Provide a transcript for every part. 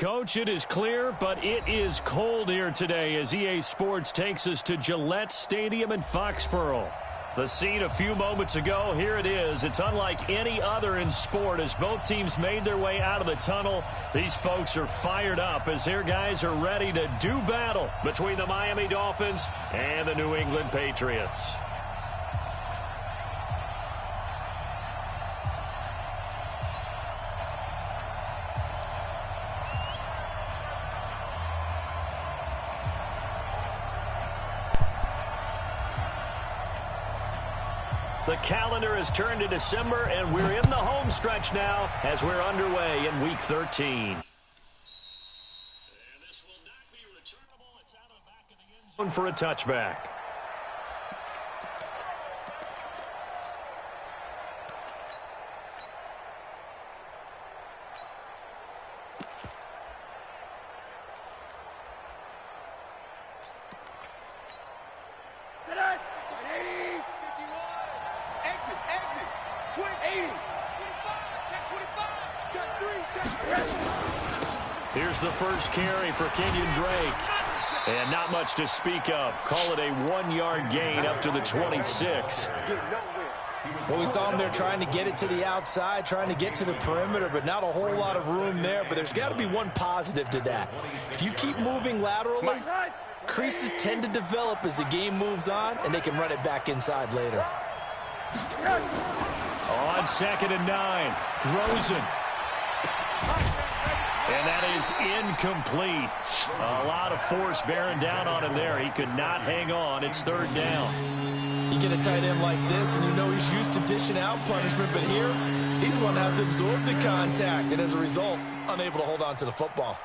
Coach, it is clear, but it is cold here today as EA Sports takes us to Gillette Stadium in Foxborough. The scene a few moments ago, here it is. It's unlike any other in sport as both teams made their way out of the tunnel. These folks are fired up as their guys are ready to do battle between the Miami Dolphins and the New England Patriots. The calendar has turned to December, and we're in the home stretch now as we're underway in Week 13. And this will not be returnable. It's out of the back of the end zone for a touchback. Here's the first carry for Kenyon Drake. And not much to speak of. Call it a 1-yard gain up to the 26. Well, we saw him there trying to get it to the outside, trying to get to the perimeter, but not a whole lot of room there. But there's got to be one positive to that. If you keep moving laterally, creases tend to develop as the game moves on, and they can run it back inside later. On 2nd and 9, Rosen. And that is incomplete. A lot of force bearing down on him there. He could not hang on. It's 3rd down. You get a tight end like this, and you know he's used to dishing out punishment, but here, he's one that has to absorb the contact, and as a result, unable to hold on to the football.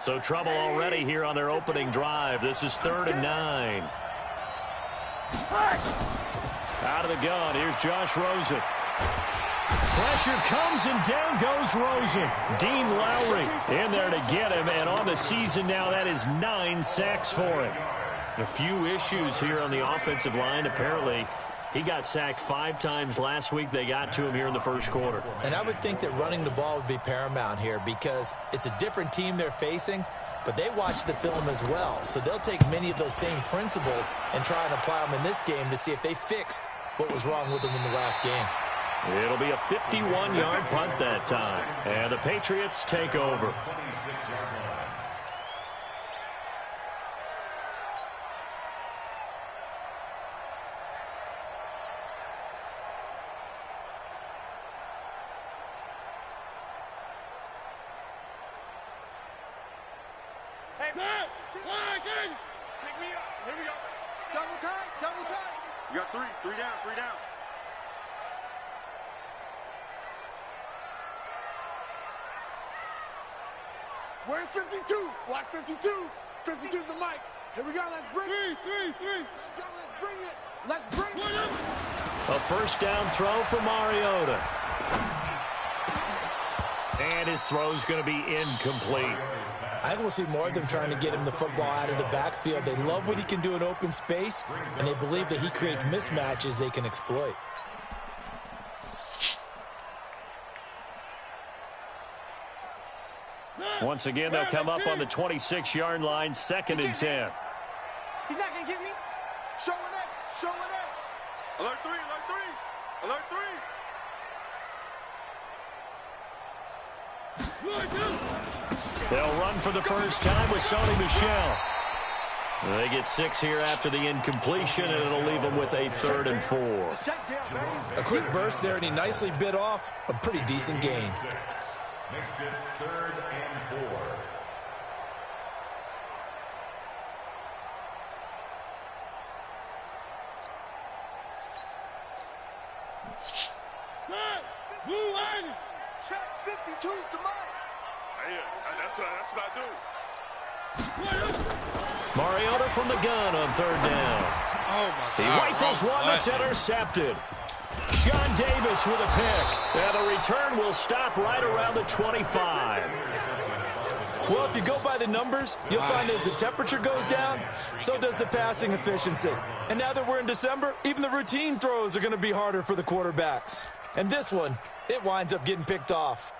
So trouble already here on their opening drive. This is 3rd and 9. Out of the gun, here's Josh Rosen. Pressure comes and down goes Rosen. Dean Lowry in there to get him, and on the season now that is 9 sacks for him. A few issues here on the offensive line. Apparently he got sacked 5 times last week. They got to him here in the first quarter. And I would think that running the ball would be paramount here because it's a different team they're facing, but they watch the film as well. So they'll take many of those same principles and try and apply them in this game to see if they fixed what was wrong with them in the last game. It'll be a 51-yard punt that time. And the Patriots take over. Hey, man! Take me up. Here we go. Double time, double time. You got 3 down, 3 down. Where's 52? Watch 52. 52's the mic. Here we go. Let's bring it. 3. Let's go. Let's bring it. Let's bring it. A first down throw for Mariota. And his throw's going to be incomplete. I think we'll see more of them trying to get him the football out of the backfield. They love what he can do in open space, and they believe that he creates mismatches they can exploit. Once again, they'll come up on the 26-yard line, 2nd and 10. He's not going to get me. Showing it. Showing it. Alert 3. Alert 3. Alert 3. They'll run for the first time with Sony Michel. They get 6 here after the incompletion, and it'll leave them with a 3rd and 4. A quick burst there, and he nicely bit off a pretty decent gain. Makes it 3rd and 4. Check 52's the mic. That's what I do. Mariota from the gun on 3rd down. Oh, my God. He rifles one that's intercepted. Sean Davis with a pick. And the return will stop right around the 25. Well, if you go by the numbers, you'll find as the temperature goes down, so does the passing efficiency. And now that we're in December, even the routine throws are going to be harder for the quarterbacks. And this one, it winds up getting picked off.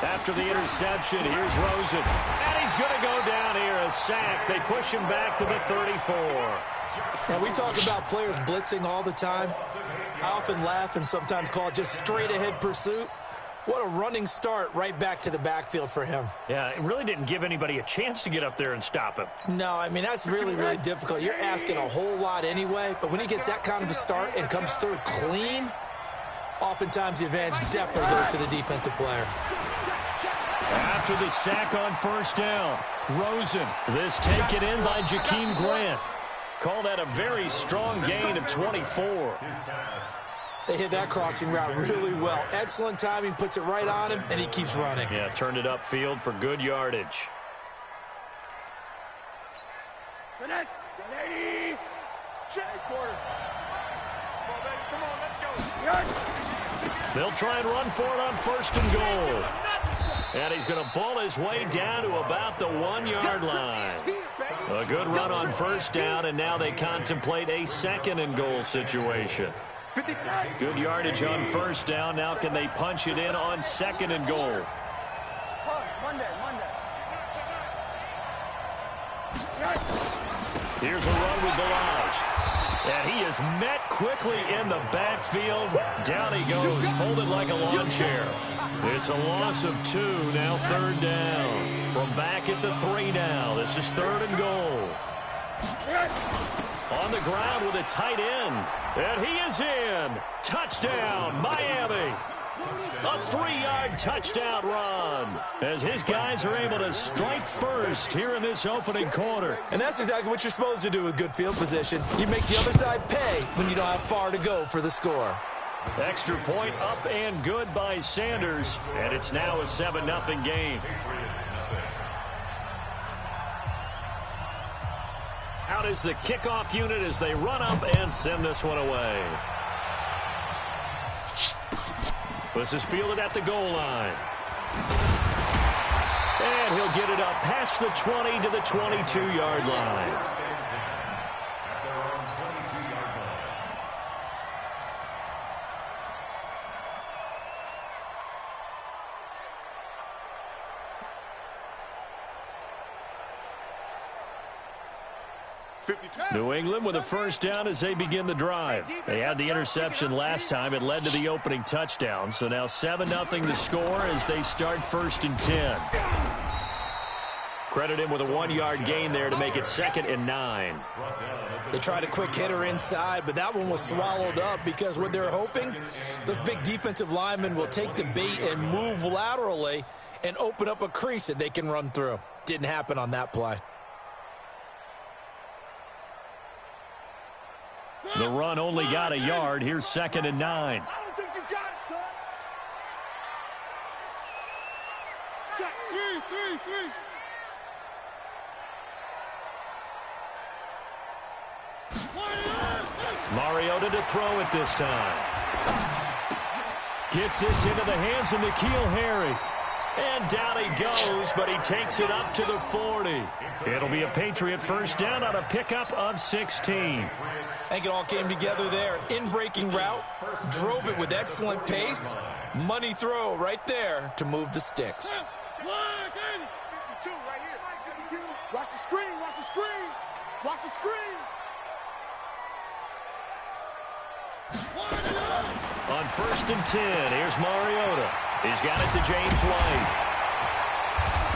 After the interception, here's Rosen. And he's going to go down here, a sack. They push him back to the 34. Now, we talk about players blitzing all the time. I often laugh and sometimes call it just straight-ahead pursuit. What a running start right back to the backfield for him. Yeah, it really didn't give anybody a chance to get up there and stop him. No, I mean, that's really, really difficult. You're asking a whole lot anyway, but when he gets that kind of a start and comes through clean, oftentimes the advantage definitely goes to the defensive player. After the sack on first down, Rosen. This taken in by Jakeem Grant. Call that a very strong gain of 24. They hit that crossing route really well. Excellent timing, puts it right on him, and he keeps running. Yeah, turned it upfield for good yardage. They'll try and run for it on first and goal. And he's going to ball his way down to about the 1-yard line. A good run on first down, and now they contemplate a second and goal situation. Good yardage on first down. Now can they punch it in on second and goal? Here's a run with Balaj. And he is met quickly in the backfield. Down he goes, folded like a lawn chair. It's a loss of 2, now third down. From back at the 3 now. This is third and goal. On the ground with a tight end. And he is in. Touchdown, Miami. A 3-yard touchdown run as his guys are able to strike first here in this opening quarter. And that's exactly what you're supposed to do with good field position. You make the other side pay when you don't have far to go for the score. Extra point up and good by Sanders. And it's now a 7-0 game. Out is the kickoff unit as they run up and send this one away. This is fielded at the goal line. And he'll get it up past the 20 to the 22-yard line. New England with a first down as they begin the drive. They had the interception last time. It led to the opening touchdown. So now 7-0 the score as they start first and 10. Credit him with a 1-yard gain there to make it 2nd and 9. They tried a quick hitter inside, but that one was swallowed up because what they're hoping, those big defensive linemen will take the bait and move laterally and open up a crease that they can run through. Didn't happen on that play. The run only got a yard. Here's 2nd and 9. I don't think you got it, son. Check. 3. Mariota to throw it this time. Gets this into the hands of N'Keal Harry. And down he goes, but he takes it up to the 40. It'll be a Patriot first down on a pickup of 16. I think it all came together there. In-breaking route, drove it with excellent pace. Money throw right there to move the sticks. 52 right here. Watch the screen, watch the screen. Watch the screen. On first and 10, here's Mariota. He's got it to James White.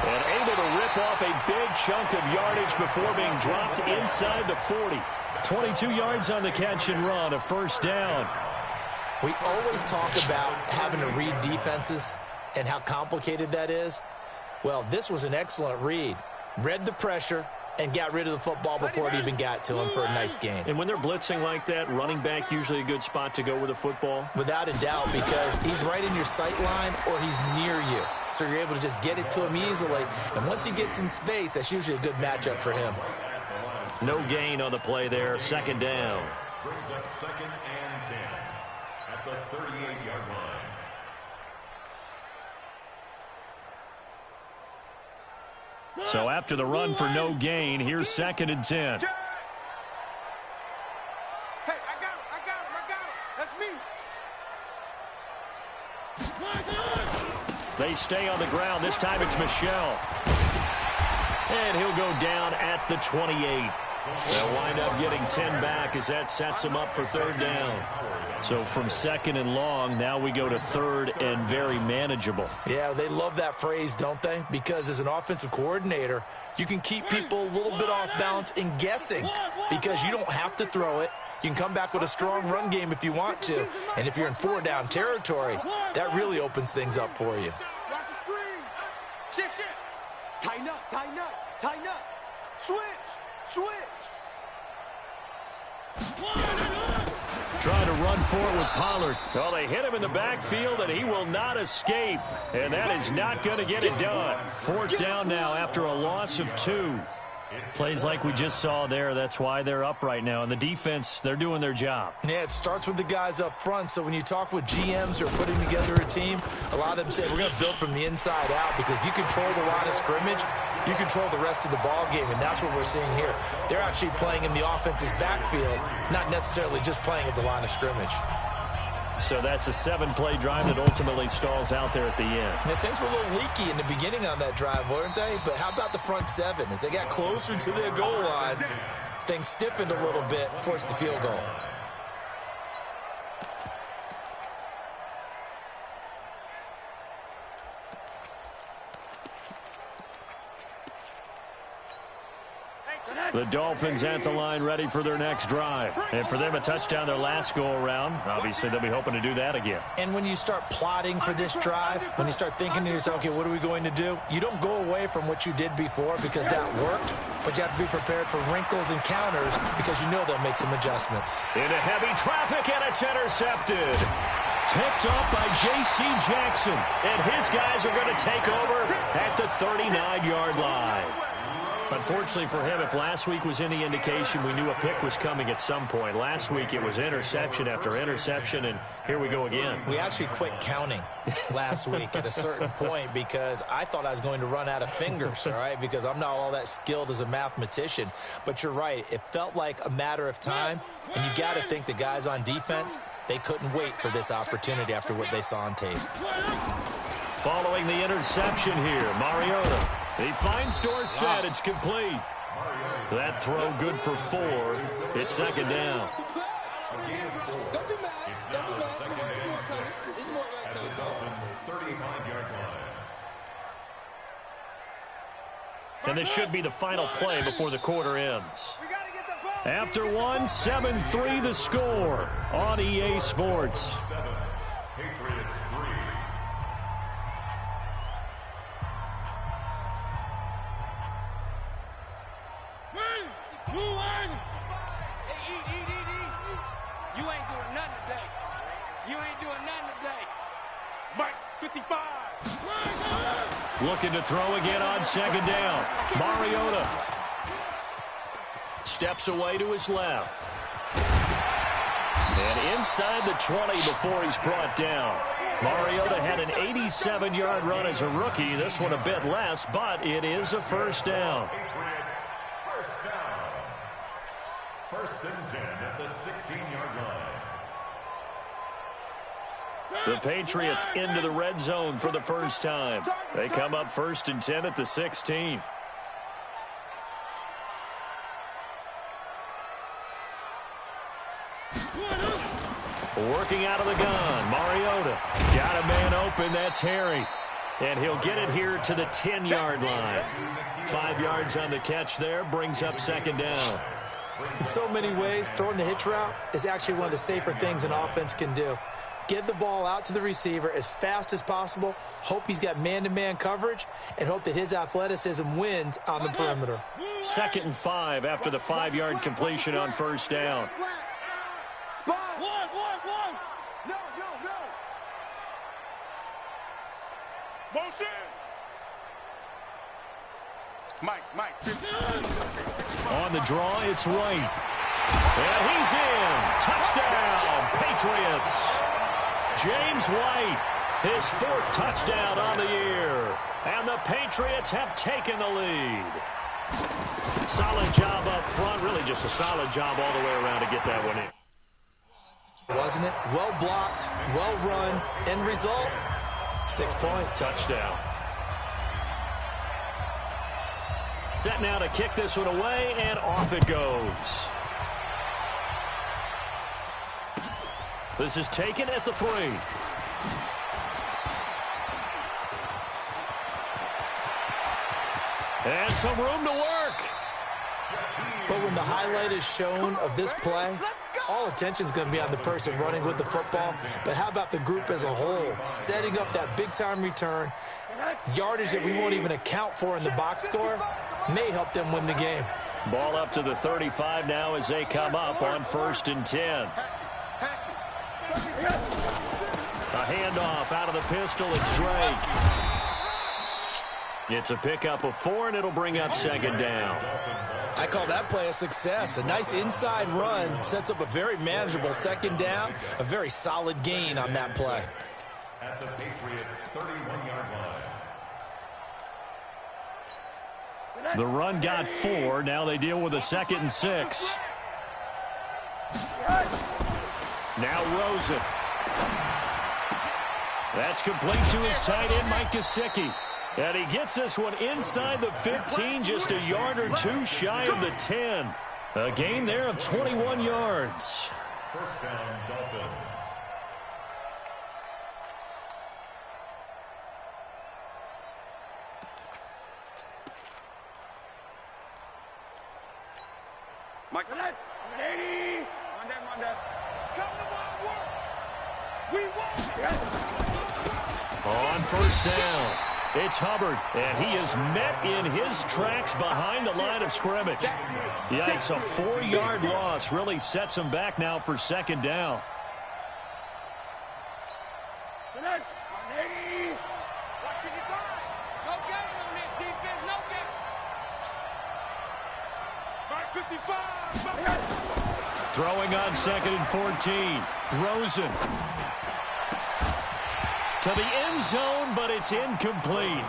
And able to rip off a big chunk of yardage before being dropped inside the 40. 22 yards on the catch and run, a first down. We always talk about having to read defenses and how complicated that is. Well, this was an excellent read. Read the pressure and got rid of the football before it even got to him for a nice gain. And when they're blitzing like that, running back usually a good spot to go with the football? Without a doubt, because he's right in your sight line or he's near you. So you're able to just get it to him easily. And once he gets in space, that's usually a good matchup for him. No gain on the play there. 2nd down. Brings up 2nd and 10 at the 38-yard line. So after the run for no gain, here's 2nd and 10. Hey, I got him. That's me. They stay on the ground. This time it's Michel. And he'll go down at the 28. They'll wind up getting 10 back as that sets him up for 3rd down. So from 2nd and long, now we go to 3rd and very manageable. Yeah, they love that phrase, don't they? Because as an offensive coordinator, you can keep people a little bit off balance and guessing because you don't have to throw it. You can come back with a strong run game if you want to. And if you're in 4-down territory, that really opens things up for you. Watch the screen. Shit. Tighten up. Switch. Trying to run for it with Pollard. Well, they hit him in the backfield, and he will not escape. And that is not going to get it done. 4th down now after a loss of 2. Plays like we just saw there. That's why they're up right now. And the defense, they're doing their job. Yeah, it starts with the guys up front. So when you talk with GMs who are putting together a team, a lot of them say, we're going to build from the inside out because if you control the line of scrimmage, you control the rest of the ball game, and that's what we're seeing here. They're actually playing in the offense's backfield, not necessarily just playing at the line of scrimmage. So that's a 7-play drive that ultimately stalls out there at the end. Yeah, things were a little leaky in the beginning on that drive, weren't they? But how about the front 7? As they got closer to their goal line, things stiffened a little bit, forced the field goal. The Dolphins at the line ready for their next drive. And for them, a touchdown their last go-around. Obviously, they'll be hoping to do that again. And when you start plotting for this drive, when you start thinking to yourself, okay, what are we going to do? You don't go away from what you did before because that worked, but you have to be prepared for wrinkles and counters because you know they'll make some adjustments. Into heavy traffic, and it's intercepted. Picked up by J.C. Jackson. And his guys are going to take over at the 39-yard line. Unfortunately for him, if last week was any indication, we knew a pick was coming at some point. Last week it was interception after interception, and here we go again. We actually quit counting last week at a certain point because I thought I was going to run out of fingers, all right, because I'm not all that skilled as a mathematician. But you're right. It felt like a matter of time, and you got to think the guys on defense, they couldn't wait for this opportunity after what they saw on tape. Following the interception here, Mariota. He finds Dorsett. It's complete. That throw good for 4. It's 2nd down. It's now 2nd and 6 at the Dolphins' 35-yard line. And this should be the final play before the quarter ends. After one, 7-3 the score on EA Sports. 7, Patriots 3. You ain't doing nothing today. Mike, 55. Looking to throw again on 2nd down. Mariota steps away to his left. And inside the 20 before he's brought down. Mariota had an 87-yard run as a rookie. This one a bit less, but it is a 1st down. Patriots, 1st down. 1st and 10 at the 16-yard line. The Patriots into the red zone for the first time. They come up 1st and 10 at the 16. Working out of the gun, Mariota. Got a man open, that's Harry. And he'll get it here to the 10-yard line. 5 yards on the catch there, brings up 2nd down. In so many ways, throwing the hitch route is actually one of the safer things an offense can do. Get the ball out to the receiver as fast as possible, hope he's got man-to-man coverage, and hope that his athleticism wins on the perimeter. 2nd and 5 after the 5-yard completion on 1st down. Spot. One. No. Motion. Mike. On the draw, it's Wright. And he's in. Touchdown, Patriots. James White, his 4th touchdown on the year. And the Patriots have taken the lead. Solid job up front. Really just a solid job all the way around to get that one in. Wasn't it? Well blocked, well run. End result, 6 points. Touchdown. Set now to kick this one away, and off it goes. This is taken at the 3. And some room to work. But when the highlight is shown of this play, all attention is going to be on the person running with the football. But how about the group as a whole, setting up that big-time return, yardage that we won't even account for in the box score, may help them win the game. Ball up to the 35 now as they come up on 1st and 10. A handoff out of the pistol. It's Drake. It's a pickup of 4, and it'll bring up 2nd down. I call that play a success. A nice inside run sets up a very manageable 2nd down. A very solid gain on that play. At the Patriots' 31-yard line. The run got 4. Now they deal with a 2nd and 6. Now Rosen. That's complete to his tight end, Mike Gesicki. And he gets this one inside the 15, just a yard or 2 shy of the 10. A gain there of 21 yards. 1st down, Dolphins. Mike. Ready. Monday. Come to work. We won. On 1st down, it's Hubbard, and he is met in his tracks behind the line of scrimmage. Yikes, a 4-yard loss really sets him back now for 2nd down. Throwing on 2nd and 14. Rosen. To the end zone, but it's incomplete.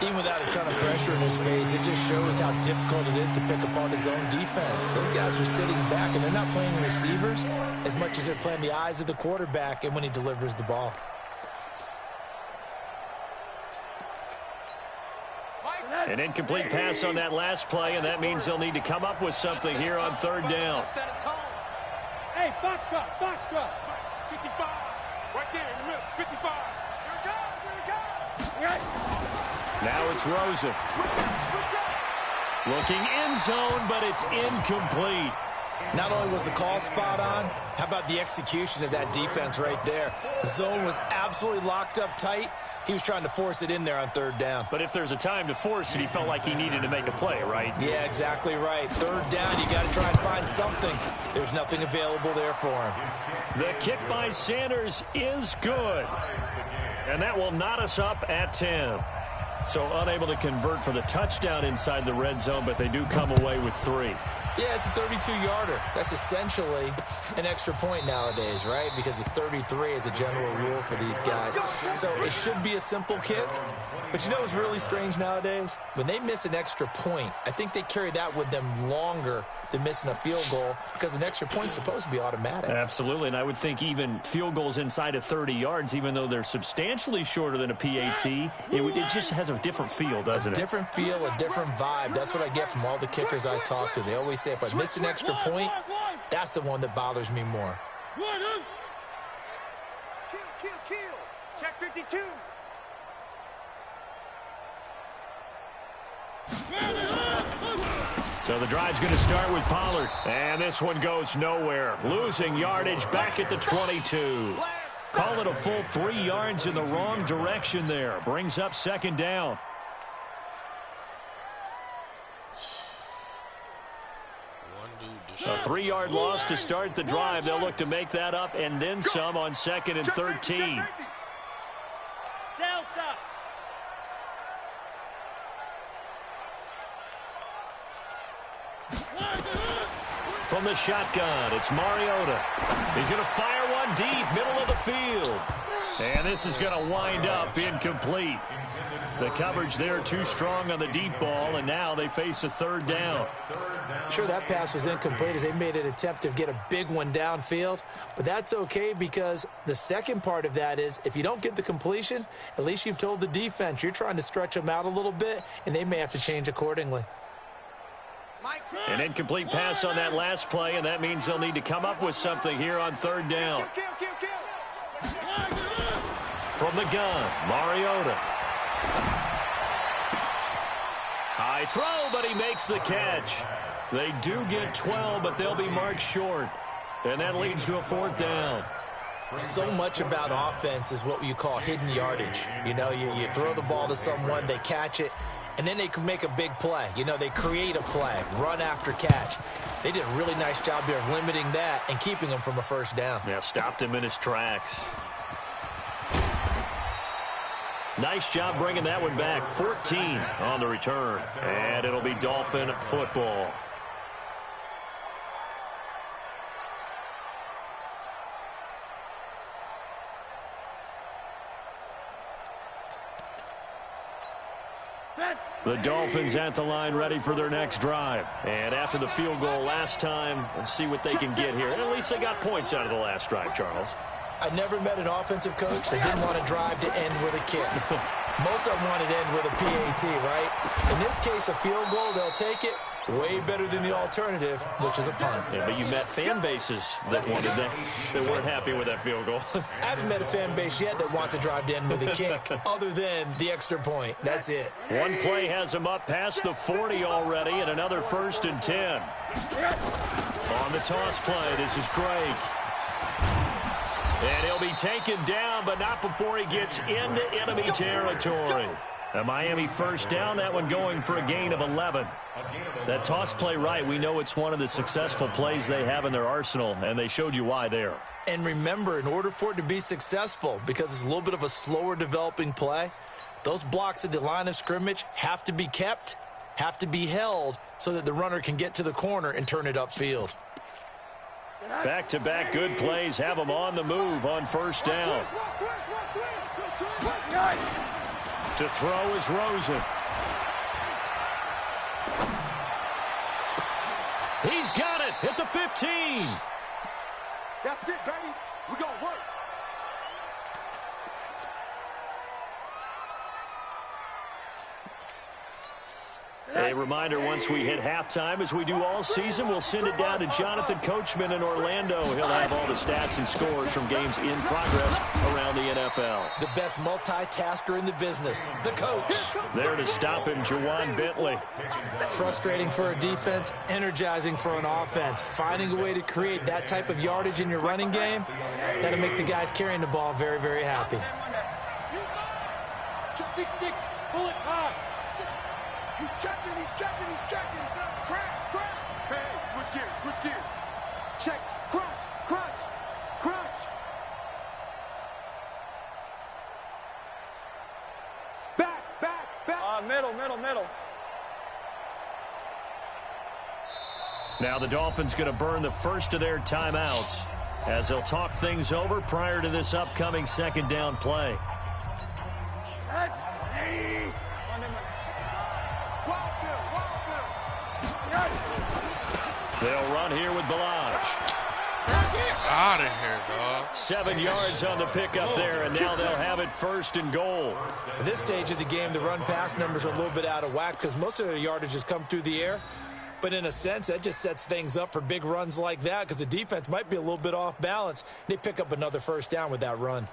Even without a ton of pressure in his face, it just shows how difficult it is to pick apart his own defense. Those guys are sitting back, and they're not playing receivers as much as they're playing the eyes of the quarterback and when he delivers the ball. An incomplete pass on that last play, and that means they'll need to come up with something here on 3rd down. Hey, box drop. 55. Right there in the middle. 55. Here it goes. Now it's Rosen. Looking end zone, but it's incomplete. Not only was the call spot on, how about the execution of that defense right there? The zone was absolutely locked up tight. He was trying to force it in there on 3rd down. But if there's a time to force it, he felt like he needed to make a play, right? Yeah, exactly right. 3rd down, you got to try and find something. There's nothing available there for him. The kick by Sanders is good. And that will knot us up at 10. So unable to convert for the touchdown inside the red zone, but they do come away with 3. Yeah, it's a 32-yarder. That's essentially an extra point nowadays, right? Because it's 33 as a general rule for these guys. So it should be a simple kick. But you know what's really strange nowadays? When they miss an extra point, I think they carry that with them longer than missing a field goal because an extra point is supposed to be automatic. Absolutely, and I would think even field goals inside of 30 yards, even though they're substantially shorter than a PAT, it just has a different feel, doesn't it? A different feel, a different vibe. That's what I get from all the kickers I talk to. They always say if I miss an extra point, that's the one that bothers me more. Kill. Check 52. So the drive's going to start with Pollard. And this one goes nowhere. Losing yardage back at the 22. Call it a full 3 yards in the wrong direction there. Brings up 2nd down. A 3-yard loss to start the drive. They'll look to make that up and then some on 2nd and 13. Delta. From the shotgun, it's Mariota. He's going to fire one deep, middle of the field. And this is going to wind up incomplete. The coverage there too strong on the deep ball, and now they face a third down. Sure, that pass was incomplete as they made an attempt to get a big one downfield, but that's okay because the second part of that is if you don't get the completion, at least you've told the defense you're trying to stretch them out a little bit, and they may have to change accordingly. An incomplete pass on that last play, and that means they'll need to come up with something here on third down. From the gun, Mariota. High throw, but he makes the catch. They do get 12, but they'll be marked short. And that leads to a fourth down. So much about offense is what you call hidden yardage. You know, you throw the ball to someone, they catch it, and then they can make a big play. You know, they create a play, run after catch. They did a really nice job there of limiting that and keeping him from a first down. Yeah, stopped him in his tracks. Nice job bringing that one back. 14 on the return. And it'll be Dolphin football. The Dolphins at the line ready for their next drive. And after the field goal last time, we'll see what they can get here. At least they got points out of the last drive, Charles. I never met an offensive coach that didn't want to drive to end with a kick. Most of them wanted to end with a PAT, right? In this case, a field goal, they'll take it. Way better than the alternative, which is a punt. Yeah, but you met fan bases that wanted that, that weren't happy with that field goal. I haven't met a fan base yet that wants to drive to end with a kick, other than the extra point. That's it. One play has him up past the 40 already, and another 1st and 10. On the toss play, this is Drake. And he'll be taken down, but not before he gets into enemy territory. A Miami first down, that one going for a gain of 11. That toss play right, we know it's one of the successful plays they have in their arsenal, and they showed you why there. And remember, in order for it to be successful, because it's a little bit of a slower developing play, those blocks at the line of scrimmage have to be kept, have to be held, so that the runner can get to the corner and turn it upfield. Back-to-back good plays have them on the move on first down. To throw is Rosen. He's got it at the 15. That's it, baby. We're going to work. A reminder, once we hit halftime, as we do all season, we'll send it down to Jonathan Coachman in Orlando. He'll have all the stats and scores from games in progress around the NFL. The best multitasker in the business, the coach. There to stop him, Jawan Bentley. Frustrating for a defense, energizing for an offense. Finding a way to create that type of yardage in your running game, that'll make the guys carrying the ball very, very happy. 6-6, pull it hard. He's checking, he's checking, he's checking. Crash, crash. Hey, switch gears. Check, crunch, crunch, crunch. Back. Middle. Now the Dolphins going to burn the first of their timeouts as they'll talk things over prior to this upcoming second down play. They'll run here with Balaj. Get out of here, dog. 7 yards on the pickup there, and now they'll have it 1st and goal. At this stage of the game, the run-pass numbers are a little bit out of whack because most of their yardage has come through the air. But in a sense, that just sets things up for big runs like that because the defense might be a little bit off balance. They pick up another first down with that run.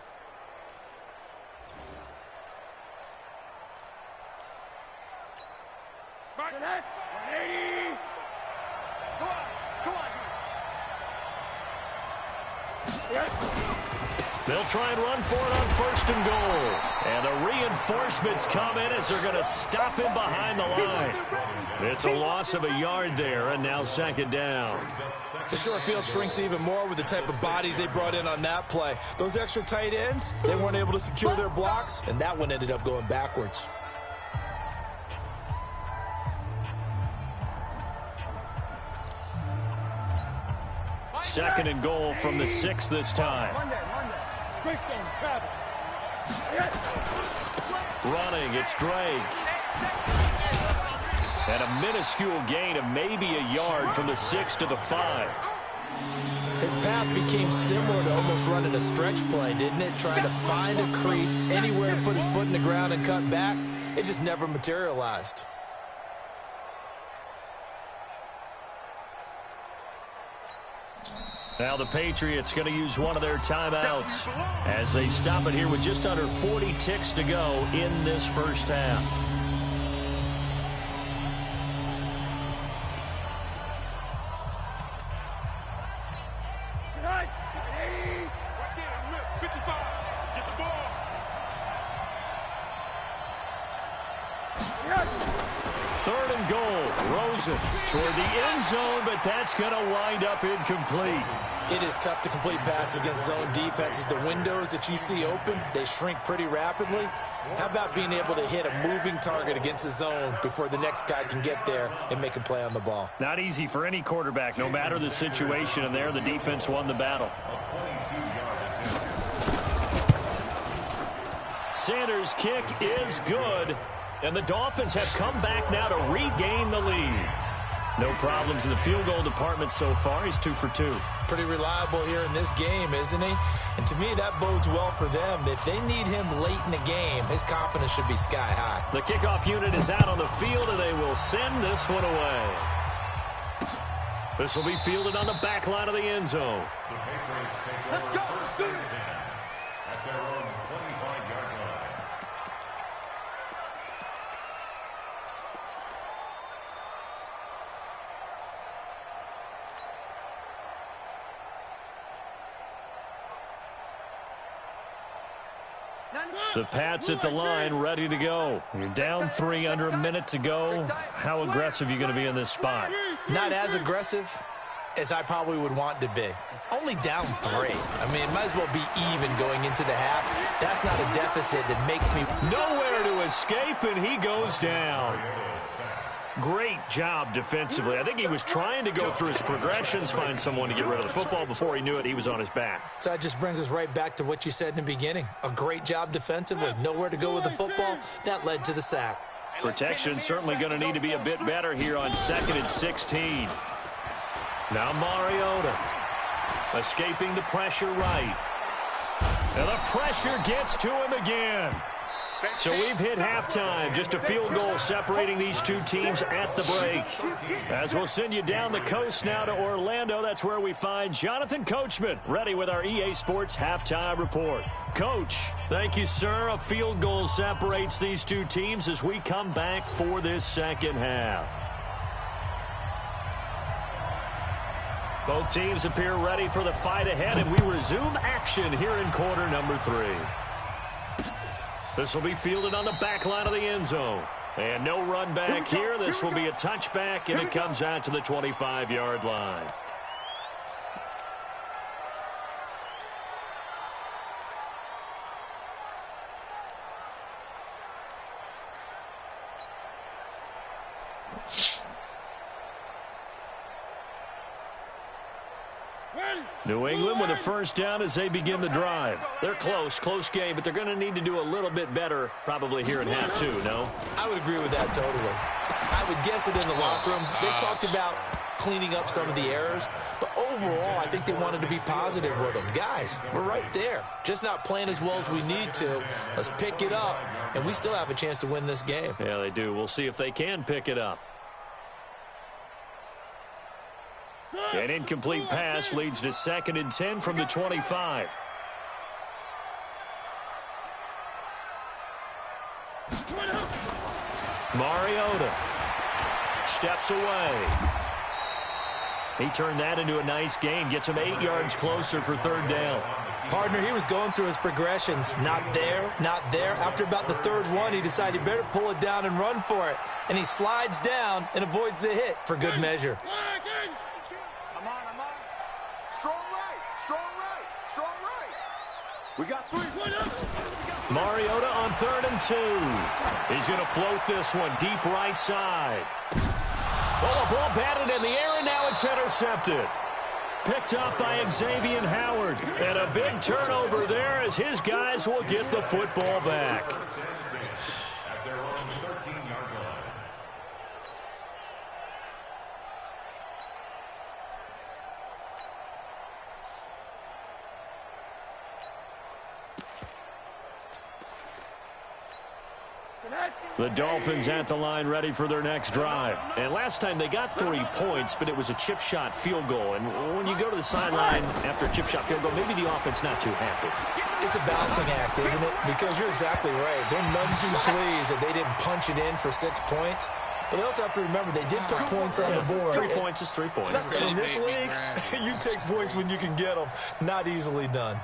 They'll try and run for it on 1st and goal. And the reinforcements come in as they're going to stop him behind the line. It's a loss of a yard there, and now 2nd down. The short field shrinks even more with the type of bodies they brought in on that play. Those extra tight ends, they weren't able to secure their blocks, and that one ended up going backwards. Second and goal from the 6 this time. Monday. Quick stone, travel. Running, it's Drake. And a minuscule gain of maybe a yard from the 6 to the 5. His path became similar to almost running a stretch play, didn't it? Trying to find a crease, anywhere to put his foot in the ground and cut back. It just never materialized. Now the Patriots going to use one of their timeouts as they stop it here with just under 40 ticks to go in this first half. Third and goal. Rosen toward the end zone, but that's going to wind up incomplete. It is tough to complete passes against zone defenses. The windows that you see open, they shrink pretty rapidly. How about being able to hit a moving target against a zone before the next guy can get there and make a play on the ball? Not easy for any quarterback, no matter the situation, and there the defense won the battle. Sanders' kick is good, and the Dolphins have come back now to regain the lead. No problems in the field goal department so far. He's 2 for 2. Pretty reliable here in this game, isn't he? And to me, that bodes well for them. If they need him late in the game, his confidence should be sky high. The kickoff unit is out on the field, and they will send this one away. This will be fielded on the back line of the end zone. The Patriots take over first and 10 at their own 25-yard line. The Pats at the line, ready to go. You're down 3, under a minute to go. How aggressive are you going to be in this spot? Not as aggressive as I probably would want to be. Only down 3. I mean, it might as well be even going into the half. That's not a deficit that makes me... Nowhere to escape, and he goes down. Great job defensively. I think he was trying to go through his progressions, find someone to get rid of the football. Before he knew it, he was on his back. So that just brings us right back to what you said in the beginning. A great job defensively. Nowhere to go with the football. That led to the sack. Protection certainly going to need to be a bit better here on 2nd and 16. Now Mariota escaping the pressure right. And the pressure gets to him again. So we've hit halftime. Just a field goal separating these two teams at the break. As we'll send you down the coast now to Orlando, that's where we find Jonathan Coachman, ready with our EA Sports halftime report. Coach, thank you, sir. A field goal separates these two teams as we come back for this second half. Both teams appear ready for the fight ahead, and we resume action here in quarter number 3. This will be fielded on the back line of the end zone. And no run back here. This will be a touchback, and it comes out to the 25-yard line. New England with a first down as they begin the drive. They're close game, but they're going to need to do a little bit better probably here in half 2, no? I would agree with that totally. I would guess it in the locker room. They talked about cleaning up some of the errors, but overall, I think they wanted to be positive with them. Guys, we're right there. Just not playing as well as we need to. Let's pick it up, and we still have a chance to win this game. Yeah, they do. We'll see if they can pick it up. An incomplete pass leads to 2nd and 10 from the 25. Mariota steps away. He turned that into a nice gain. Gets him 8 yards closer for 3rd down. Partner, he was going through his progressions. Not there, not there. After about the 3rd one, he decided he better pull it down and run for it. And he slides down and avoids the hit for good measure. Strong right. We got 3. Mariota on 3rd and 2. He's going to float this one deep right side. Oh, a ball batted in the air, and now it's intercepted. picked up by Xavier Howard. And a big turnover there as his guys will get the football back. At their own 13-yard line. The Dolphins at the line ready for their next drive. And last time they got 3 points, but it was a chip shot field goal. And when you go to the sideline after a chip shot field goal, maybe the offense not too happy. It's a balancing act, isn't it? Because you're exactly right. They're none too pleased that they didn't punch it in for 6 points. But they also have to remember they did put points on the board. 3 points is 3 points. And in this league, you take points when you can get them. Not easily done.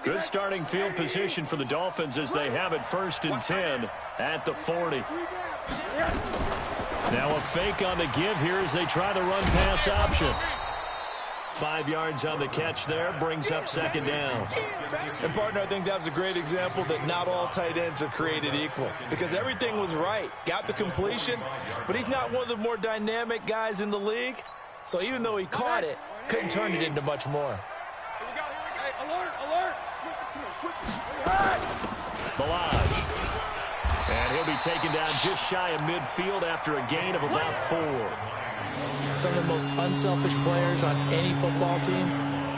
Good starting field position for the Dolphins as they have it 1st and 10 at the 40. Now a fake on the give here as they try the run pass option. 5 yards on the catch there, brings up 2nd down. And, partner, I think that was a great example that not all tight ends are created equal. Because everything was right. Got the completion, but he's not one of the more dynamic guys in the league. So even though he caught it, couldn't turn it into much more. Balaj. And he'll be taken down just shy of midfield after a gain of about 4. Some of the most unselfish players on any football team,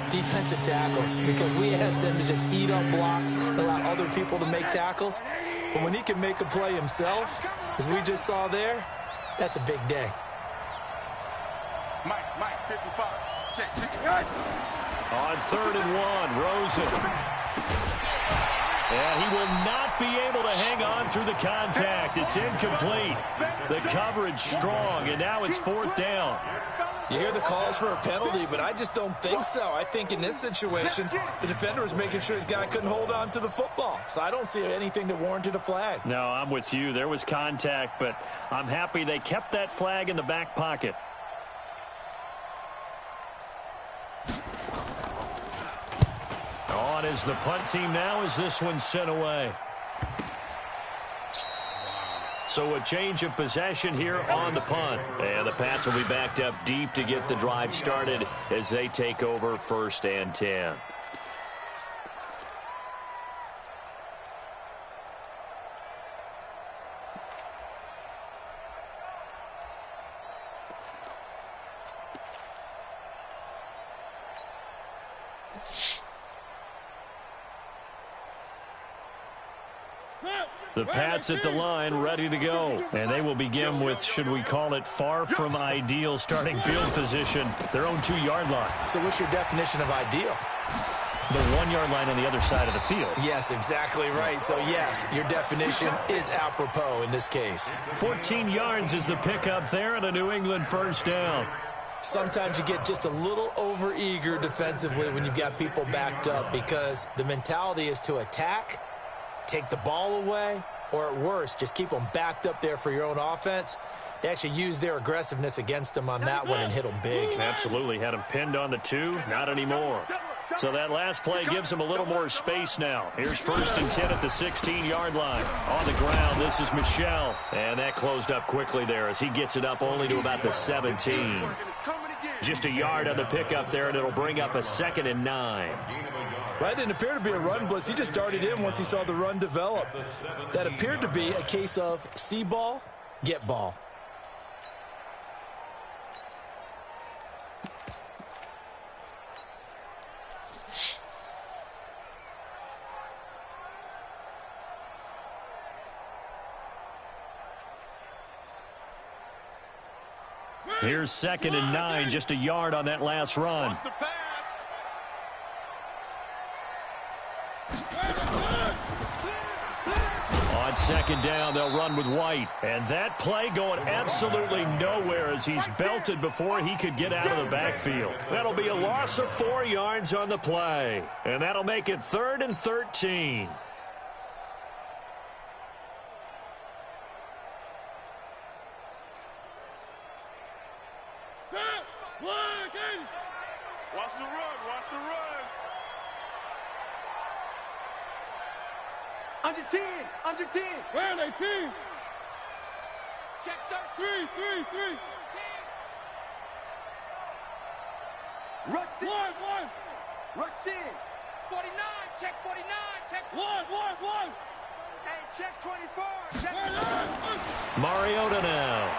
defensive tackles, because we ask them to just eat up blocks and allow other people to make tackles. But when he can make a play himself, as we just saw there, that's a big day. Mike, 55. Check. On 3rd and 1, Rosen. And he will not be able to hang on through the contact. It's incomplete. The coverage strong, and now it's 4th down. You hear the calls for a penalty, but I just don't think so. I think in this situation, the defender was making sure his guy couldn't hold on to the football. So I don't see anything that warranted a flag. No, I'm with you. There was contact, but I'm happy they kept that flag in the back pocket. On is the punt team now as this one's sent away. So a change of possession here on the punt. And the Pats will be backed up deep to get the drive started as they take over 1st and 10. The Pats at the line ready to go. And they will begin with, should we call it, far from ideal starting field position, their own 2-yard line. So what's your definition of ideal? The 1-yard line on the other side of the field. Yes, exactly right. So, yes, your definition is apropos in this case. 14 yards is the pickup there and a New England 1st down. Sometimes you get just a little over-eager defensively when you've got people backed up because the mentality is to attack, take the ball away, or at worst, just keep them backed up there for your own offense. They actually used their aggressiveness against them on that one and hit them big. Absolutely. Had him pinned on the 2. Not anymore. So that last play gives them a little more space now. Here's 1st and 10 at the 16-yard line. On the ground, this is Michel. And that closed up quickly there as he gets it up only to about the 17. Just a yard on the pickup there, and it'll bring up a 2nd and 9. That didn't appear to be a run blitz. He just darted in once he saw the run develop. That appeared to be a case of see ball, get ball. Here's 2nd and 9, just a yard on that last run. On 2nd down, they'll run with White. And that play going absolutely nowhere as he's belted before he could get out of the backfield. That'll be a loss of 4 yards on the play. And that'll make it 3rd and 13. Watch the run. Watch the run. Under 10. Under 10. Where are they, team? Check 13. 3. Rush in. 1. Rush in. 49. Check 49. Check 1. Hey, check 24. Check Mariota now.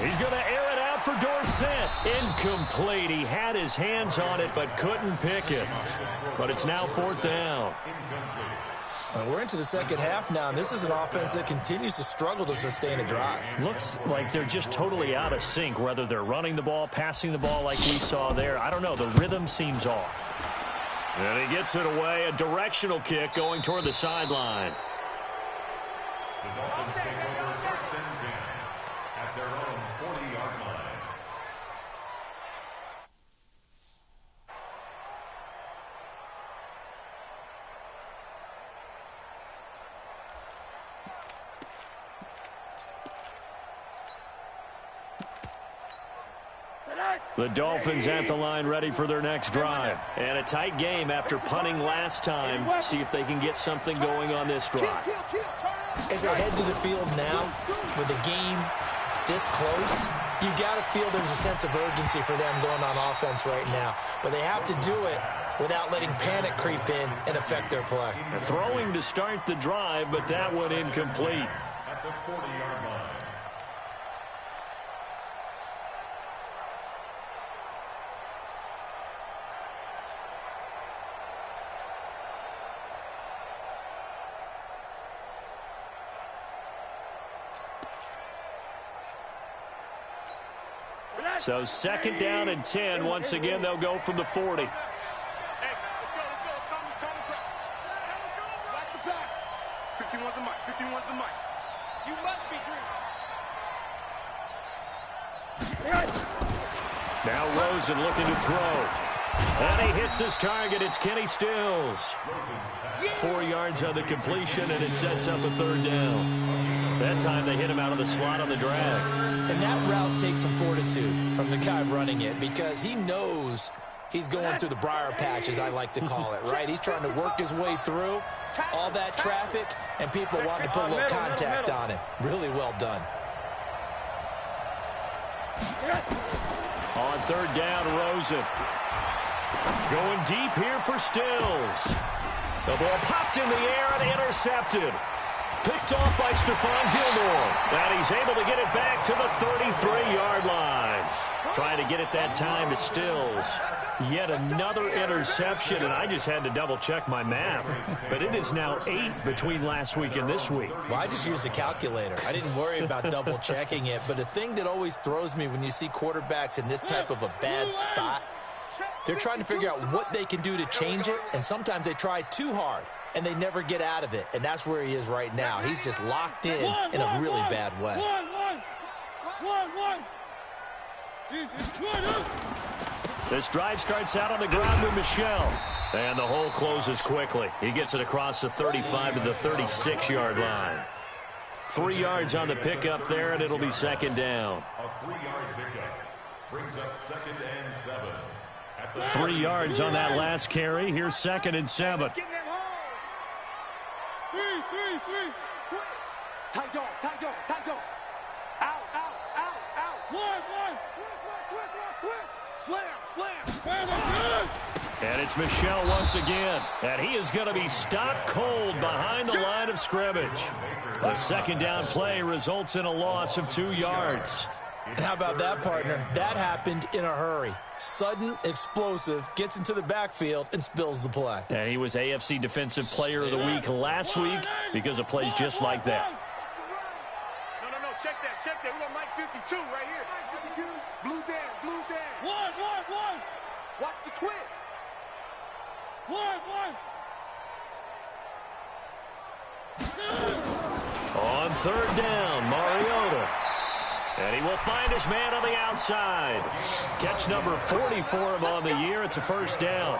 He's going to air it out for Dorsett. Incomplete. He had his hands on it but couldn't pick it. But it's now 4th down. We're into the second half now, and this is an offense that continues to struggle to sustain a drive. Looks like they're just totally out of sync, whether they're running the ball, passing the ball like we saw there. I don't know. The rhythm seems off. And he gets it away. A directional kick going toward the sideline. The Dolphins take over 1st and 10 at their own 40-yard line. The Dolphins at the line ready for their next drive. And a tight game after punting last time. See if they can get something going on this drive. As they head to the field now, with the game this close, you got to feel there's a sense of urgency for them going on offense right now. But they have to do it without letting panic creep in and affect their play. Throwing to start the drive, but that one incomplete. At the 40-yard line. So 2nd down and 10. Once again, they'll go from the 40. Hey, let's go. Come Watch the pass. 51's the mic. 51's the mic. You must be dreaming. Now Rosen looking to throw. And he hits his target. It's Kenny Stills. 4 yards on the completion, and it sets up a 3rd down. That time they hit him out of the slot on the drag. And that route takes some fortitude from the guy running it because he knows he's going through the briar patch, as I like to call it, right? He's trying to work his way through all that traffic, and people want to put a little contact on him. Really well done. On 3rd down, Rosen. Going deep here for Stills. The ball popped in the air and intercepted. Picked off by Stephon Gilmore. And he's able to get it back to the 33-yard line. Trying to get it that time to Stills. Yet another interception, and I just had to double-check my math. But it is now 8 between last week and this week. Well, I just used a calculator. I didn't worry about double-checking it. But the thing that always throws me when you see quarterbacks in this type of a bad spot, they're trying to figure out what they can do to change it, and sometimes they try too hard, and they never get out of it. And that's where he is right now. He's just locked in a really bad way. This drive starts out on the ground with Michel. And the hole closes quickly. He gets it across the 35 to the 36-yard line. 3 yards on the pickup there, and it'll be 2nd down. A 3-yard pickup brings up 2nd and 7. 3 yards on that last carry. Here's 2nd and 7. Three. Tight dog. Out. One. Slam. And it's Michel once again. And he is going to be stopped cold behind the line of scrimmage. A 2nd down play results in a loss of 2 yards. How about that, partner? That happened in a hurry. Sudden, explosive, gets into the backfield, and spills the play. And he was AFC Defensive Player of the Week last week because of plays just like that. No. Check that. We're on Mike 52 right here. Mike 52. Blue down. One. Watch the twins. One. On 3rd down, Mariota. And he will find his man on the outside. Catch number 40 for him on the year. It's a 1st down.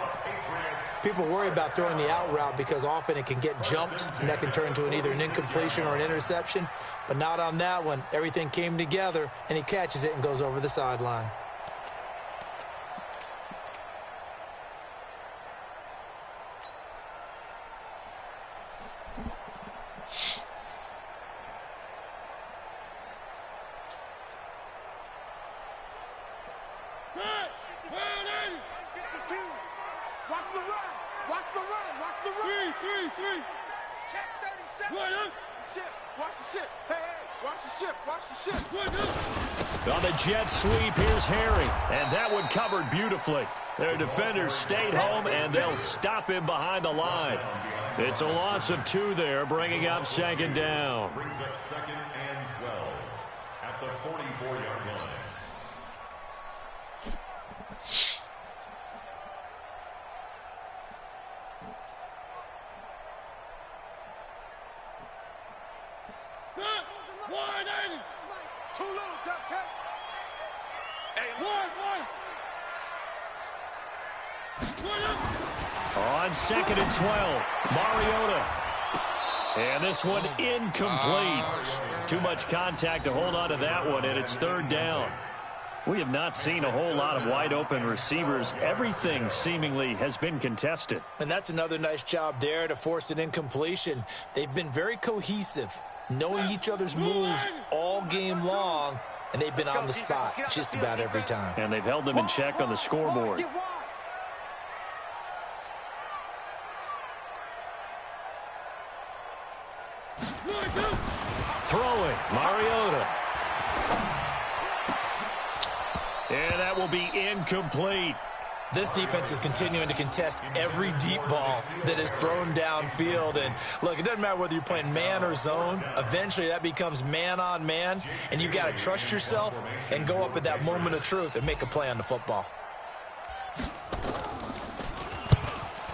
People worry about throwing the out route because often it can get jumped, and that can turn into either an incompletion or an interception. But not on that one. Everything came together, and he catches it and goes over the sideline. Watch the run. Watch the run. Watch the run. Three. Check 30 seconds. Ship. Watch the ship. Hey. Watch the ship. Watch the ship. On the jet sweep, here's Harry. And that one covered beautifully. Their defenders stayed home, and they'll stop him behind the line. It's a loss of 2 there, bringing up second down. Brings up 2nd and 12 at the 44-yard line. Too little, Duck. Hey, On 2nd and 12, Mariota. And this one incomplete. Too much contact to hold on to that one, and it's 3rd down. We have not seen a whole lot of wide-open receivers. Everything seemingly has been contested. And that's another nice job there to force an incompletion. They've been very cohesive, knowing each other's moves all game long, and they've been on the spot just about every time. And they've held them in check on the scoreboard. Throwing, Mariota. And that will be incomplete. This defense is continuing to contest every deep ball that is thrown downfield. And, look, it doesn't matter whether you're playing man or zone. Eventually, that becomes man-on-man, and you've got to trust yourself and go up at that moment of truth and make a play on the football.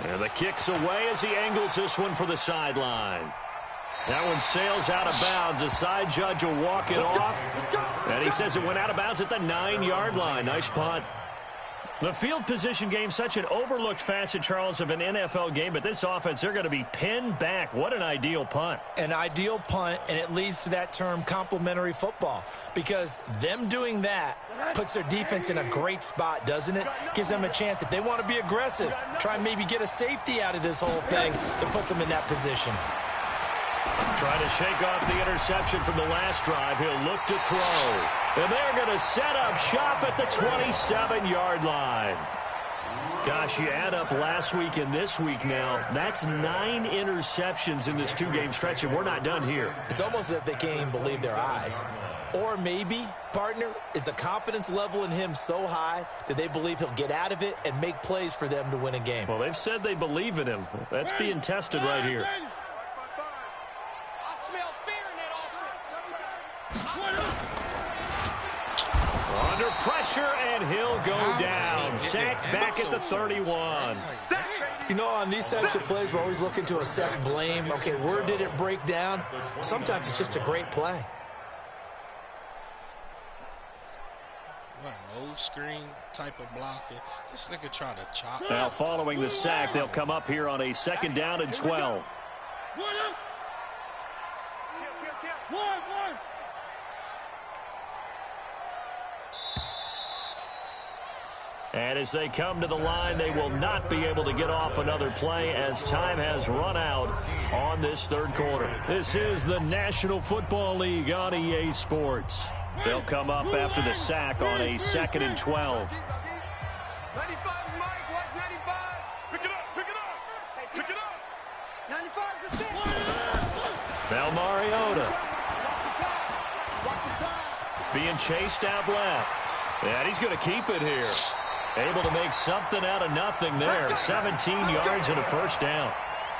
And the kick's away as he angles this one for the sideline. That one sails out of bounds. The side judge will walk it off. And he says it went out of bounds at the 9-yard line. Nice punt. The field position game, such an overlooked facet, Charles, of an NFL game. But this offense, they're going to be pinned back. What an ideal punt. An ideal punt, and it leads to that term complementary football. Because them doing that puts their defense in a great spot, doesn't it? Gives them a chance. If they want to be aggressive, try and maybe get a safety out of this whole thing that puts them in that position. Trying to shake off the interception from the last drive. He'll look to throw. And they're going to set up shop at the 27-yard line. Gosh, you add up last week and this week now. That's 9 interceptions in this 2-game stretch, and we're not done here. It's almost as if they can't even believe their eyes. Or maybe, partner, is the confidence level in him so high that they believe he'll get out of it and make plays for them to win a game. Well, they've said they believe in him. That's being tested right here. Under pressure, and he'll go down. Sacked back at the 31. You know, on these types of plays, we're always looking to assess blame. Okay, where did it break down? Sometimes it's just a great play. What, no screen type of blocking. This nigga try to chop. Now, following the sack, they'll come up here on a 2nd down and 12. And as they come to the line, they will not be able to get off another play as time has run out on this 3rd quarter. This is the National Football League on EA Sports. They'll come up after the sack on a 2nd and 12. 95, Mike. Watch 95. Pick it up. Pick it up. Pick it up. 95 is a set. Now Mariota. Watch the pass. Being chased out left. And he's going to keep it here. Able to make something out of nothing there. 17 yards and a 1st down.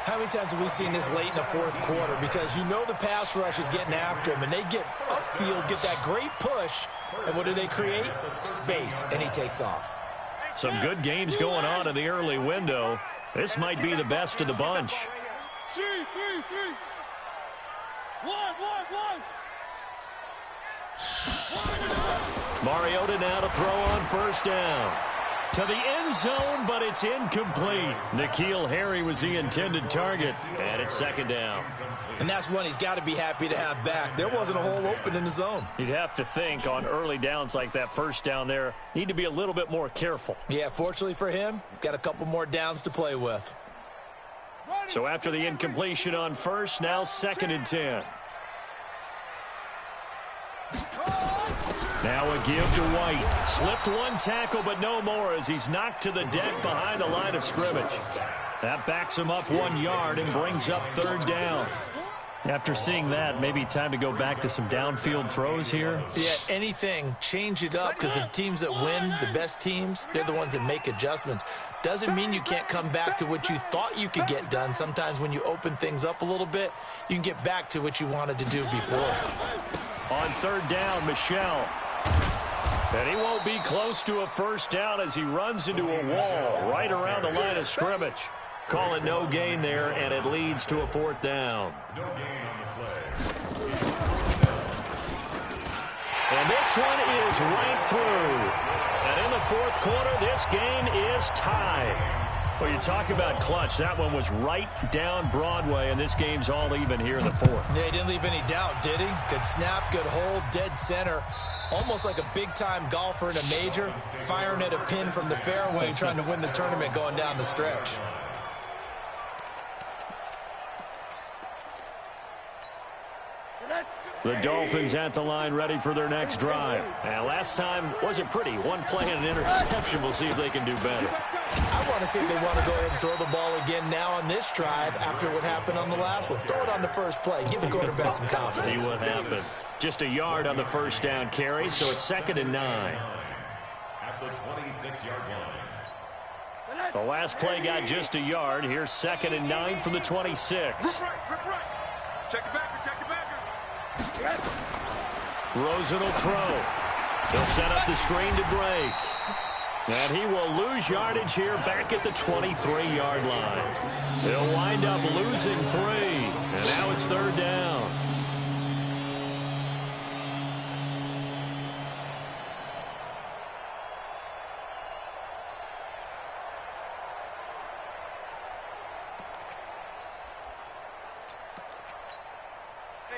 How many times have we seen this late in the 4th quarter? Because you know the pass rush is getting after him, and they get upfield, get that great push, and what do they create? Space, and he takes off. Some good games going on in the early window. This might be the best of the bunch. 3. 1. Mariota now to throw on 1st down. To the end zone, but it's incomplete. N'Keal Harry was the intended target, and it's 2nd down. And that's one he's got to be happy to have back. There wasn't a hole open in the zone. You'd have to think on early downs like that 1st down there, need to be a little bit more careful. Yeah, fortunately for him, got a couple more downs to play with. So after the incompletion on 1st, now 2nd and 10. Now a give to White. Slipped one tackle, but no more as he's knocked to the deck behind the line of scrimmage. That backs him up 1 yard and brings up third down. After seeing that, maybe time to go back to some downfield throws here. Yeah, anything. Change it up because the teams that win, the best teams, they're the ones that make adjustments. Doesn't mean you can't come back to what you thought you could get done. Sometimes when you open things up a little bit, you can get back to what you wanted to do before. On third down, Michelle. And he won't be close to a first down as he runs into a wall right around the line of scrimmage. Call it no gain there, and it leads to a fourth down. No gain on the play. And this one is right through. And in the fourth quarter, this game is tied. Well, you talk about clutch. That one was right down Broadway, and this game's all even here in the fourth. Yeah, he didn't leave any doubt, did he? Good snap, good hold, dead center. Almost like a big-time golfer in a major, firing at a pin from the fairway, trying to win the tournament going down the stretch. The Dolphins at the line ready for their next drive. And last time wasn't pretty. One play and an interception. We'll see if they can do better. I want to see if they want to go ahead and throw the ball again now on this drive after what happened on the last one. Throw it on the first play. Give the quarterback some confidence. See what happens. Just a yard on the first down carry, so it's 2nd and 9. At the 26-yard line. The last play got just a yard. Here's 2nd and 9 from the 26. Rip right. Check it back. Rosen will throw. He'll set up the screen to Drake. And he will lose yardage here back at the 23-yard line. He'll wind up losing 3. And now it's third down.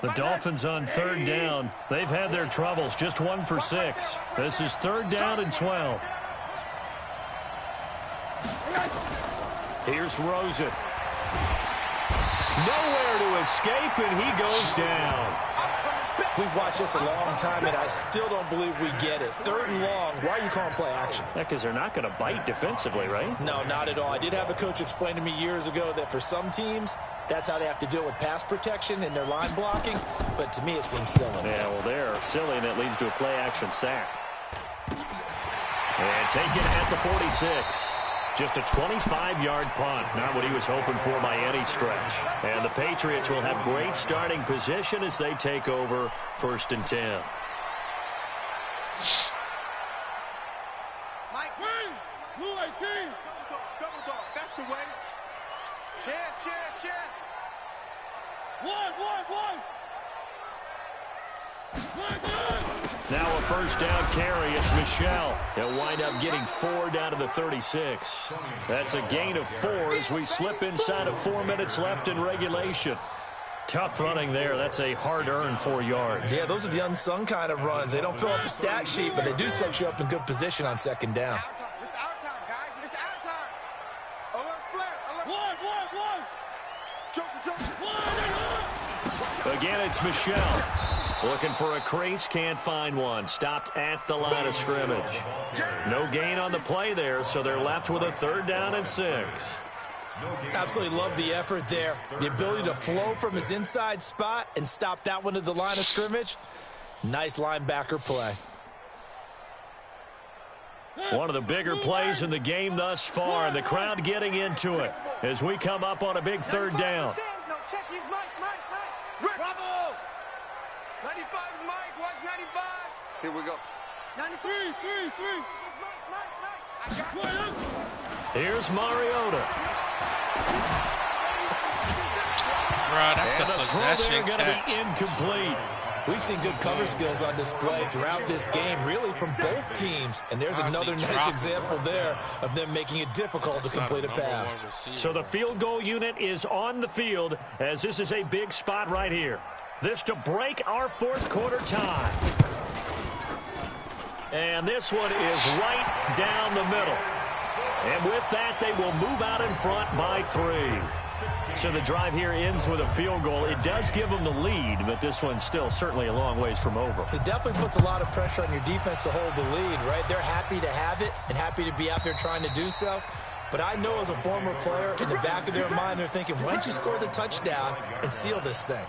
The Dolphins on third down. They've had their troubles. Just 1 for 6. This is third down and 12. Here's Rosen. Nowhere to escape, and he goes down. We've watched this a long time, and I still don't believe we get it. Third and long. Why are you calling play action? Yeah, because they're not going to bite defensively, right? No, not at all. I did have a coach explain to me years ago that for some teams, that's how they have to deal with pass protection and their line blocking. But to me, it seems silly. Yeah, well, they're silly, and it leads to a play-action sack. And taken at the 46. Just a 25-yard punt. Not what he was hoping for by any stretch. And the Patriots will have great starting position as they take over 1st and 10. Mike, 218. Double dog. That's the way. Chance. 1. Now a first down carry. It's Michelle. They'll wind up getting 4 down to the 36. That's a gain of 4 as we slip inside of 4 minutes left in regulation. Tough running there. That's a hard-earned 4 yards. Yeah, those are the unsung kind of runs. They don't fill up the stat sheet, but they do set you up in good position on second down. This is our time, guys. It's our time. Alert flare. Alert. 1. Again, it's Michelle. Looking for a crease, can't find one. Stopped at the line of scrimmage. No gain on the play there, so they're left with a third down and 6. Absolutely love the effort there. The ability to flow from his inside spot and stop that one at the line of scrimmage. Nice linebacker play. One of the bigger plays in the game thus far, and the crowd getting into it as we come up on a big third down. No, check. He's Mike. Bravo. 95 is Mike. Watch 95. Here we go. 93. 3. Mike. I got it. Here's Mariota. Right, that's And a the throw possession there going to catch. be incomplete. We've seen good cover skills on display throughout this game, really from both teams. And there's another nice example there of them making it difficult to complete a pass. So the field goal unit is on the field as this is a big spot right here. This to break our fourth quarter tie. And this one is right down the middle. And with that, they will move out in front by 3. So the drive here ends with a field goal. It does give them the lead, but this one's still certainly a long ways from over. It definitely puts a lot of pressure on your defense to hold the lead, right? They're happy to have it and happy to be out there trying to do so. But I know as a former player, in the back of their mind, they're thinking, why don't you score the touchdown and seal this thing?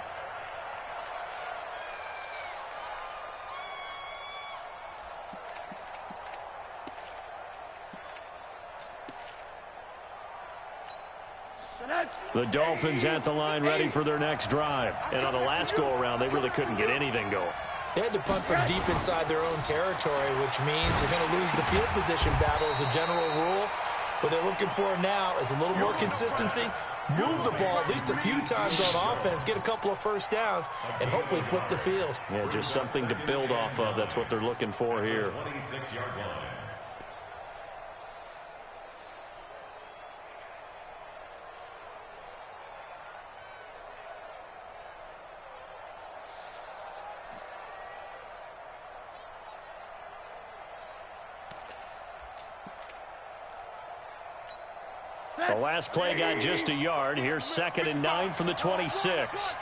The Dolphins at the line ready for their next drive. And on the last go-around, they really couldn't get anything going. They had to punt from deep inside their own territory, which means you're going to lose the field position battle as a general rule. What they're looking for now is a little more consistency, move the ball at least a few times on offense, get a couple of first downs, and hopefully flip the field. Yeah, just something to build off of. That's what they're looking for here. 26-yard line. The last play got just a yard. Here's 2nd and 9 from the 26.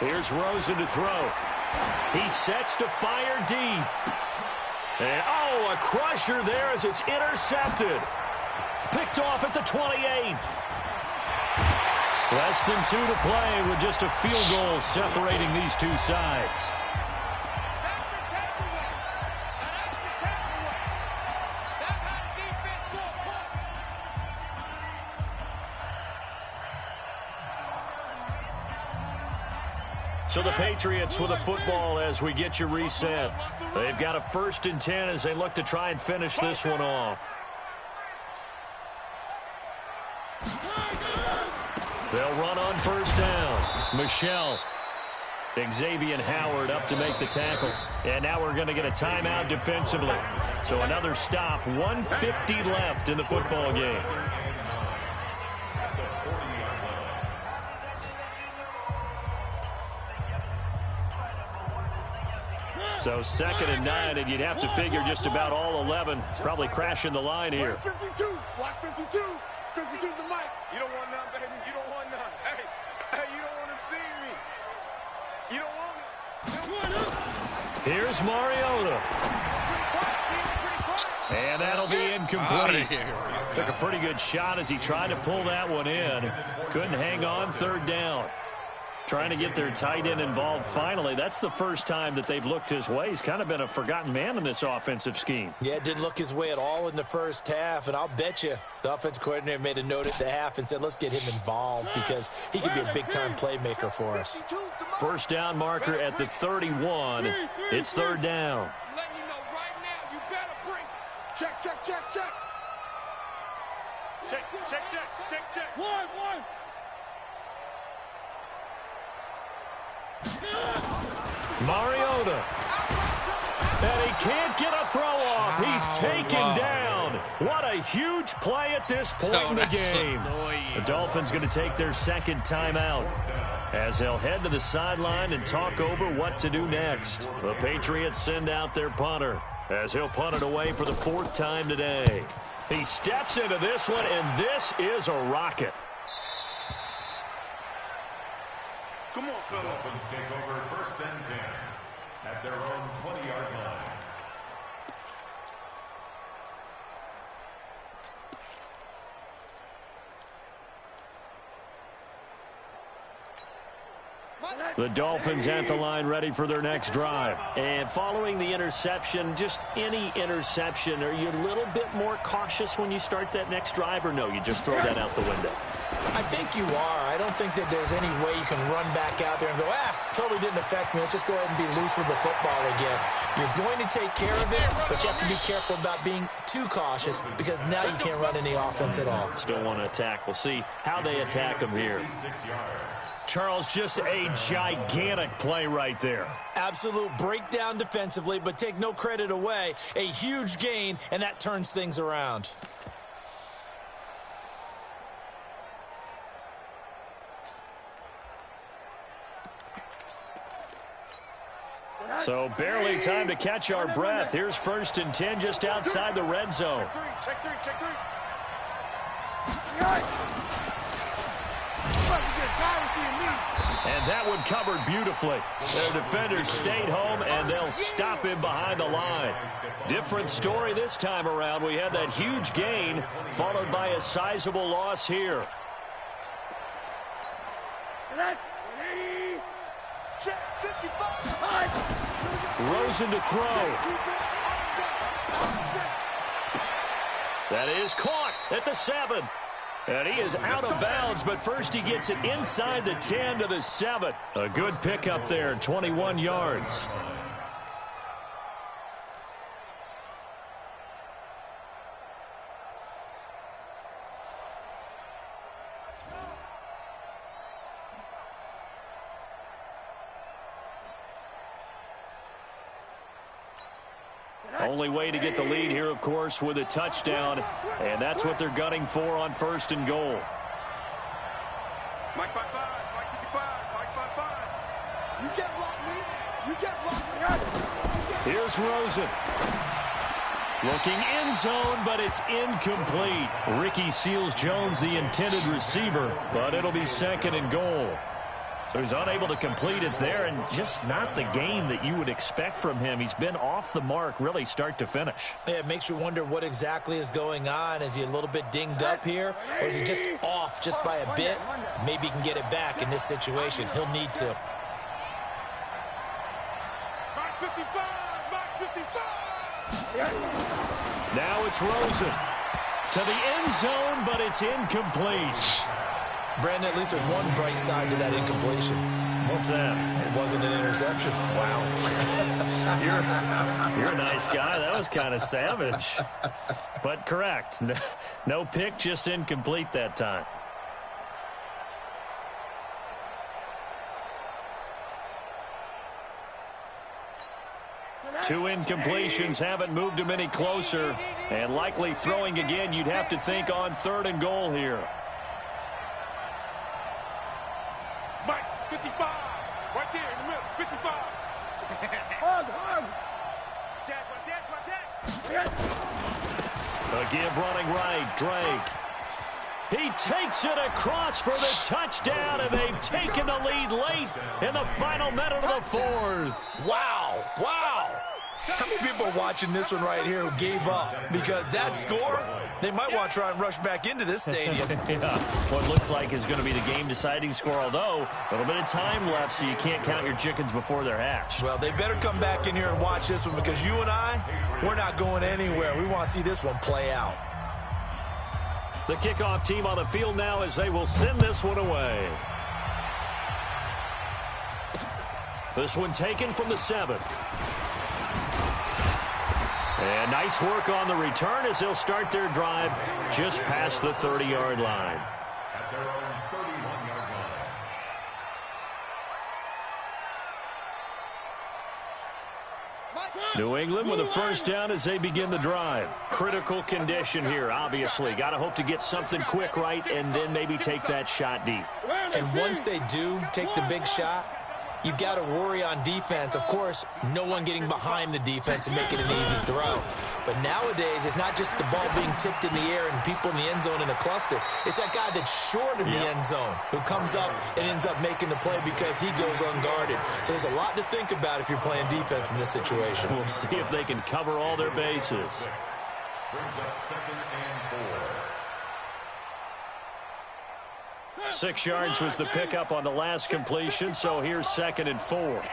Here's Rosen to throw. He sets to fire deep. And, oh, a crusher there as it's intercepted. Picked off at the 28. Less than 2 to play with just a field goal separating these two sides. So the Patriots with a football as we get you reset. They've got a 1st and 10 as they look to try and finish this one off. They'll run on 1st down. Michelle. Xavier Howard up to make the tackle. And now we're going to get a timeout defensively. So another stop. 1:50 left in the football game. So 2nd and 9, and you'd have to figure just about all 11 probably crashing the line here. 52. Watch 52. 52's the mic. You don't want none, baby. You don't want none. Hey, you don't want to see me. You don't want me. Here's Mariota. And that'll be incomplete. Took a pretty good shot as he tried to pull that one in. Couldn't hang on 3rd down. Trying to get their tight end involved finally. That's the first time that they've looked his way. He's kind of been a forgotten man in this offensive scheme. Yeah, it didn't look his way at all in the first half, and I'll bet you the offensive coordinator made a note at the half and said, let's get him involved because he could be a big-time playmaker for us. 1st down marker at the 31. It's 3rd down. Letting you know right now, you better bring. Check, check, check, check. Check, check, check, check, check. One. Mariota. And he can't get a throw off. He's taken down. What a huge play at this point in the game. The Dolphins going to take their 2nd timeout as they'll head to the sideline and talk over what to do next. The Patriots send out their punter as he'll punt it away for the 4th time today. He steps into this one, and this is a rocket. Come on, The Dolphins take over 1st and 10 at their own 20-yard line. The Dolphins at the line ready for their next drive. And following the interception, just any interception, are you a little bit more cautious when you start that next drive, or no, you just throw that out the window? I think you are. I don't think that there's any way you can run back out there and go, totally didn't affect me. Let's just go ahead and be loose with the football again. You're going to take care of it, but you have to be careful about being too cautious because now you can't run any offense at all. Still want to attack. We'll see how they attack them here. Charles, just a gigantic play right there. Absolute breakdown defensively, but take no credit away. A huge gain, and that turns things around. So barely time to catch our breath. Here's 1st and 10 just outside the red zone. Check three. And that one covered beautifully. Their defenders stayed home, and they'll stop him behind the line. Different story this time around. We had that huge gain, followed by a sizable loss here. Rosen to throw. That is caught at the 7. And he is out of bounds, but first he gets it inside the 10 to the 7. A good pickup there, 21 yards. Only way to get the lead here, of course, with a touchdown, and that's what they're gunning for on 1st and goal. Mike 55, Mike 55, Mike 55. You get blocked, Lee. You get blocked. Here's Rosen. Looking end zone, but it's incomplete. Ricky Seals-Jones, the intended receiver, but it'll be 2nd and goal. So he's unable to complete it there, and just not the game that you would expect from him. He's been off the mark, really, start to finish. Yeah, it makes you wonder what exactly is going on. Is he a little bit dinged up here, or is he just off just by a bit? Maybe he can get it back in this situation. He'll need to. Mike 55, Mike 55. Now it's Rosen to the end zone, but it's incomplete. Brandon, at least there's one bright side to that incompletion. What's that? It wasn't an interception. Wow. You're a nice guy. That was kind of savage. But correct. No pick, just incomplete that time. Two incompletions haven't moved him any closer. And likely throwing again, you'd have to think on 3rd and goal here. Mike 55, right there in the middle, 55. Hug. A give running right, Drake. He takes it across for the touchdown, and they've taken the lead late in the final minute of the 4th. Wow. How many people are watching this one right here who gave up? Because that score, they might want to try and rush back into this stadium. Yeah, what looks like is going to be the game-deciding score, although a little bit of time left, so you can't count your chickens before they're hatched. Well, they better come back in here and watch this one, because you and I, we're not going anywhere. We want to see this one play out. The kickoff team on the field now as they will send this one away. This one taken from the 7th. And nice work on the return as they'll start their drive just past the 30-yard line. At their own 31-yard line. New England with a first down as they begin the drive. Critical condition here, obviously. Got to hope to get something quick right and then maybe take that shot deep. And once they do take the big shot, you've got to worry on defense. Of course, no one getting behind the defense and making an easy throw. But nowadays, it's not just the ball being tipped in the air and people in the end zone in a cluster. It's that guy that's short of the end zone who comes up and ends up making the play because he goes unguarded. So there's a lot to think about if you're playing defense in this situation. We'll see if they can cover all their bases. Brings up 2nd and 4. 6 yards was the pickup on the last completion, so here's 2nd and 4. In the face.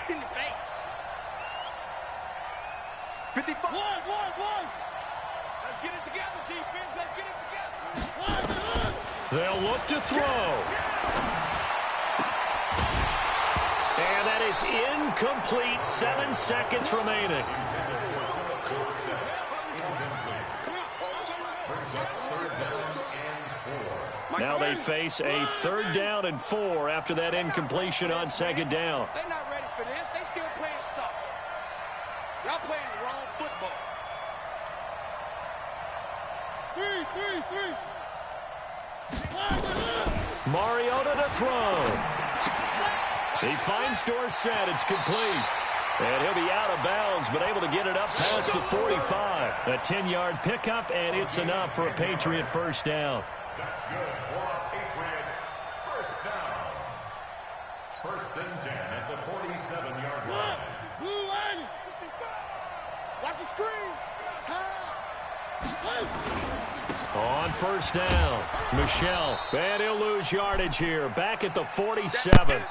55. One. Let's get it together, defense. Let's get it together. They'll look to throw. And that is incomplete. 7 seconds remaining. Now they face a 3rd down and 4 after that incompletion on 2nd down. They're not ready for this. They still playing soft. Y'all playing the wrong football. Three. Mariota to throw. He finds Dorsett. It's complete. And he'll be out of bounds, but able to get it up past the 45. A 10-yard pickup, and it's enough for a Patriot first down. That's good for a Patriots first down. First and 10 at the 47-yard line. Blue 80. Watch the screen. Pass. On first down, Michelle. And he'll lose yardage here. Back at the 47.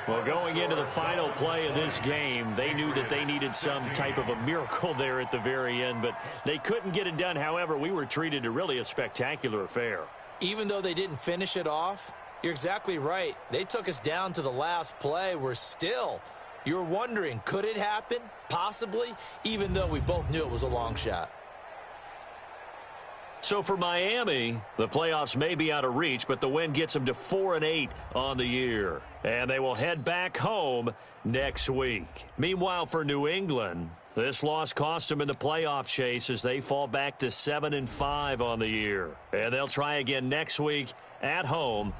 Well, going into the final play of this game, they knew that they needed some type of a miracle there at the very end, but they couldn't get it done. However, we were treated to really a spectacular affair. Even though they didn't finish it off, you're exactly right. They took us down to the last play. You're wondering, could it happen? Possibly, even though we both knew it was a long shot. So for Miami, the playoffs may be out of reach, but the win gets them to 4-8 on the year. And they will head back home next week. Meanwhile, for New England, this loss cost them in the playoff chase as they fall back to 7-5 on the year. And they'll try again next week at home